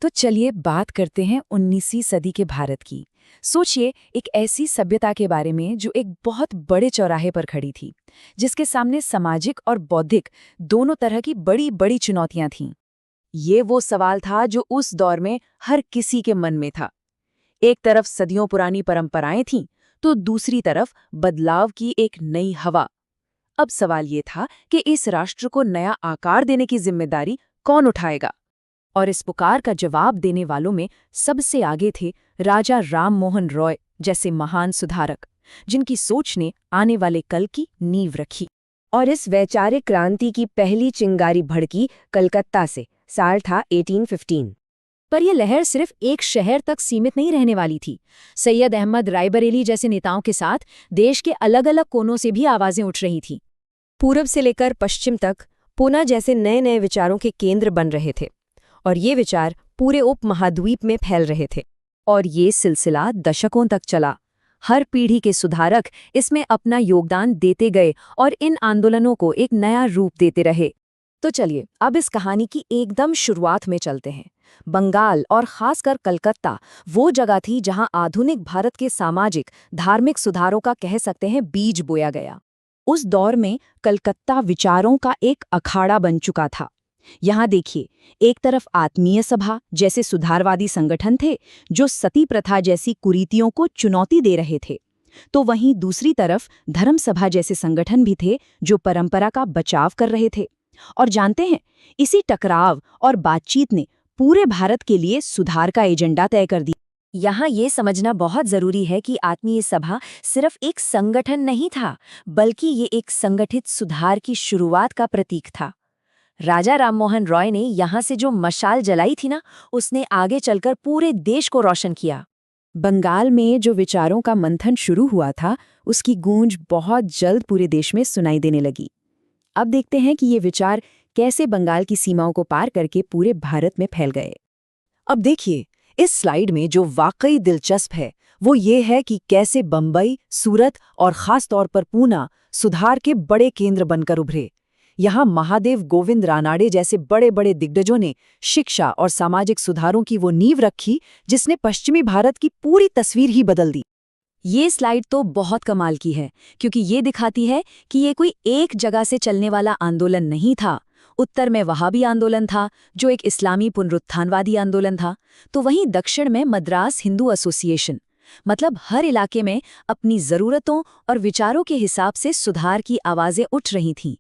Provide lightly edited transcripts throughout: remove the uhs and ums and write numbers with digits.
तो चलिए बात करते हैं 19वीं सदी के भारत की। सोचिए एक ऐसी सभ्यता के बारे में जो एक बहुत बड़े चौराहे पर खड़ी थी, जिसके सामने सामाजिक और बौद्धिक दोनों तरह की बड़ी बड़ी चुनौतियां थीं। ये वो सवाल था जो उस दौर में हर किसी के मन में था। एक तरफ सदियों पुरानी परंपराएं थीं, तो दूसरी तरफ बदलाव की एक नई हवा। अब सवाल ये था कि इस राष्ट्र को नया आकार देने की जिम्मेदारी कौन उठाएगा? और इस पुकार का जवाब देने वालों में सबसे आगे थे राजा राम मोहन रॉय जैसे महान सुधारक, जिनकी सोच ने आने वाले कल की नींव रखी। और इस वैचारिक क्रांति की पहली चिंगारी भड़की कलकत्ता से। साल था 1815। पर यह लहर सिर्फ एक शहर तक सीमित नहीं रहने वाली थी। सैयद अहमद रायबरेली जैसे नेताओं के साथ देश के अलग अलग कोनों से भी आवाजें उठ रही थीं। पूरब से लेकर पश्चिम तक पूना जैसे नए नए विचारों के केंद्र बन रहे थे, और ये विचार पूरे उपमहाद्वीप में फैल रहे थे। और ये सिलसिला दशकों तक चला। हर पीढ़ी के सुधारक इसमें अपना योगदान देते गए और इन आंदोलनों को एक नया रूप देते रहे। तो चलिए अब इस कहानी की एकदम शुरुआत में चलते हैं। बंगाल और खासकर कलकत्ता वो जगह थी जहां आधुनिक भारत के सामाजिक धार्मिक सुधारों का कह सकते हैं बीज बोया गया। उस दौर में कलकत्ता विचारों का एक अखाड़ा बन चुका था। यहाँ देखिए, एक तरफ आत्मीय सभा जैसे सुधारवादी संगठन थे जो सती प्रथा जैसी कुरीतियों को चुनौती दे रहे थे, तो वहीं दूसरी तरफ धर्म सभा जैसे संगठन भी थे जो परंपरा का बचाव कर रहे थे। और जानते हैं, इसी टकराव और बातचीत ने पूरे भारत के लिए सुधार का एजेंडा तय कर दिया। यहाँ ये समझना बहुत जरूरी है कि आत्मीय सभा सिर्फ एक संगठन नहीं था, बल्कि ये एक संगठित सुधार की शुरुआत का प्रतीक था। राजा राममोहन रॉय ने यहाँ से जो मशाल जलाई थी ना, उसने आगे चलकर पूरे देश को रोशन किया। बंगाल में जो विचारों का मंथन शुरू हुआ था, उसकी गूंज बहुत जल्द पूरे देश में सुनाई देने लगी। अब देखते हैं कि ये विचार कैसे बंगाल की सीमाओं को पार करके पूरे भारत में फैल गए। अब देखिए, इस स्लाइड में जो वाकई दिलचस्प है वो ये है कि कैसे बम्बई, सूरत और खास तौर पर पूना सुधार के बड़े केंद्र बनकर उभरे। यहाँ महादेव गोविंद रानाडे जैसे बड़े बड़े दिग्गजों ने शिक्षा और सामाजिक सुधारों की वो नींव रखी जिसने पश्चिमी भारत की पूरी तस्वीर ही बदल दी। ये स्लाइड तो बहुत कमाल की है, क्योंकि ये दिखाती है कि ये कोई एक जगह से चलने वाला आंदोलन नहीं था। उत्तर में वहाबी आंदोलन था, जो एक इस्लामी पुनरुत्थानवादी आंदोलन था, तो वहीं दक्षिण में मद्रास हिंदू एसोसिएशन। मतलब हर इलाके में अपनी ज़रूरतों और विचारों के हिसाब से सुधार की आवाज़ें उठ रही थीं।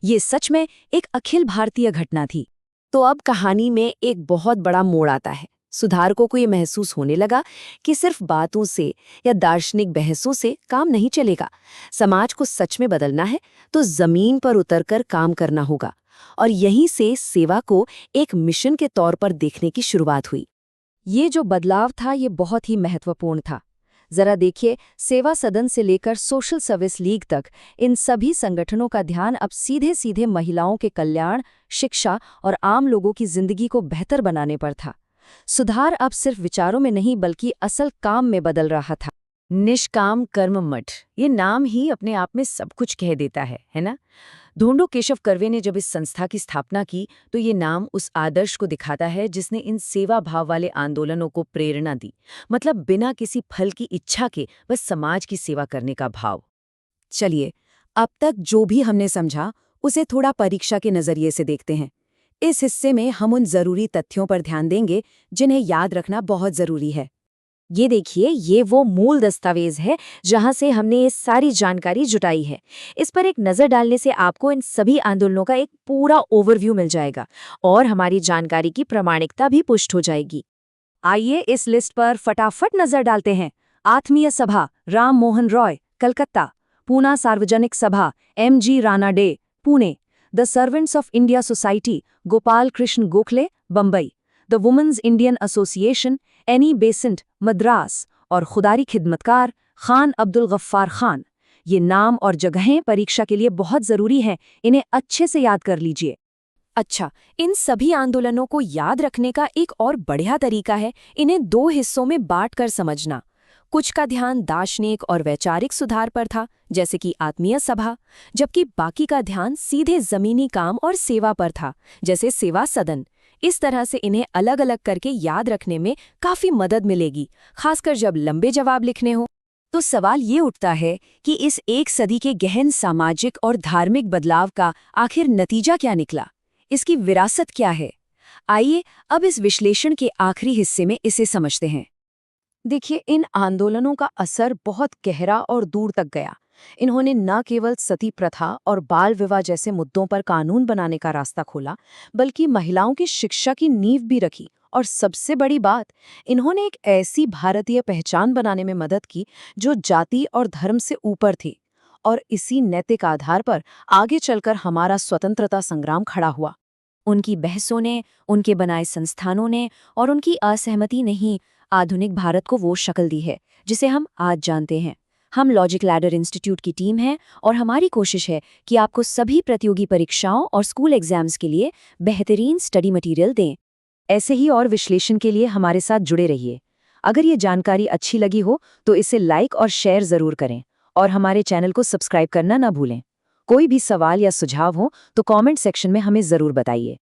ये सच में एक अखिल भारतीय घटना थी। तो अब कहानी में एक बहुत बड़ा मोड़ आता है। सुधारकों को ये महसूस होने लगा कि सिर्फ बातों से या दार्शनिक बहसों से काम नहीं चलेगा। समाज को सच में बदलना है तो जमीन पर उतरकर काम करना होगा। और यहीं से सेवा को एक मिशन के तौर पर देखने की शुरुआत हुई। ये जो बदलाव था ये बहुत ही महत्वपूर्ण था। जरा देखिए, सेवा सदन से लेकर सोशल सर्विस लीग तक इन सभी संगठनों का ध्यान अब सीधे सीधे महिलाओं के कल्याण, शिक्षा और आम लोगों की जिंदगी को बेहतर बनाने पर था। सुधार अब सिर्फ विचारों में नहीं बल्कि असल काम में बदल रहा था। निष्काम कर्म मठ, ये नाम ही अपने आप में सब कुछ कह देता है ना? ढूंढो केशव कर्वे ने जब इस संस्था की स्थापना की तो ये नाम उस आदर्श को दिखाता है जिसने इन सेवा भाव वाले आंदोलनों को प्रेरणा दी। मतलब बिना किसी फल की इच्छा के बस समाज की सेवा करने का भाव। चलिए, अब तक जो भी हमने समझा उसे थोड़ा परीक्षा के नजरिए से देखते हैं। इस हिस्से में हम उन जरूरी तथ्यों पर ध्यान देंगे जिन्हें याद रखना बहुत जरूरी है। ये देखिए, ये वो मूल दस्तावेज है जहां से हमने ये सारी जानकारी जुटाई है। इस पर एक नज़र डालने से आपको इन सभी आंदोलनों का एक पूरा ओवरव्यू मिल जाएगा और हमारी जानकारी की प्रामाणिकता भी पुष्ट हो जाएगी। आइए इस लिस्ट पर फटाफट नज़र डालते हैं। आत्मीय सभा, Ram Mohan Roy, Calcutta. Poona Sarvajanik Sabha, MG Ranade, Pune. The servants of India society, Gopal Krishna Gokhale, Bombay. The women's Indian association, Annie Besant, Madras. और खुदारी खिदमतकार, खान अब्दुल गफ्फार खान। ये नाम और जगहें परीक्षा के लिए बहुत ज़रूरी हैं, इन्हें अच्छे से याद कर लीजिए। अच्छा, इन सभी आंदोलनों को याद रखने का एक और बढ़िया तरीका है इन्हें दो हिस्सों में बांटकर समझना। कुछ का ध्यान दार्शनिक और वैचारिक सुधार पर था, जैसे कि आत्मीय सभा, जबकि बाकी का ध्यान सीधे जमीनी काम और सेवा पर था, जैसे सेवा सदन। इस तरह से इन्हें अलग अलग करके याद रखने में काफी मदद मिलेगी, खासकर जब लंबे जवाब लिखने हो। तो सवाल ये उठता है कि इस एक सदी के गहन सामाजिक और धार्मिक बदलाव का आखिर नतीजा क्या निकला, इसकी विरासत क्या है। आइए अब इस विश्लेषण के आखिरी हिस्से में इसे समझते हैं। देखिए, इन आंदोलनों का असर बहुत गहरा और दूर तक गया। इन्होंने न केवल सती प्रथा और बाल विवाह जैसे मुद्दों पर कानून बनाने का रास्ता खोला, बल्कि महिलाओं की शिक्षा की नींव भी रखी। और सबसे बड़ी बात, इन्होंने एक ऐसी भारतीय पहचान बनाने में मदद की जो जाति और धर्म से ऊपर थी। और इसी नैतिक आधार पर आगे चलकर हमारा स्वतंत्रता संग्राम खड़ा हुआ। उनकी बहसों ने, उनके बनाए संस्थानों ने और उनकी असहमति ने ही आधुनिक भारत को वो शक्ल दी है जिसे हम आज जानते हैं। हम लॉजिक लैडर इंस्टीट्यूट की टीम है और हमारी कोशिश है कि आपको सभी प्रतियोगी परीक्षाओं और स्कूल एग्जाम्स के लिए बेहतरीन स्टडी मटेरियल दें। ऐसे ही और विश्लेषण के लिए हमारे साथ जुड़े रहिए। अगर ये जानकारी अच्छी लगी हो तो इसे लाइक और शेयर जरूर करें और हमारे चैनल को सब्सक्राइब करना ना भूलें। कोई भी सवाल या सुझाव हो तो कमेंट सेक्शन में हमें जरूर बताइए।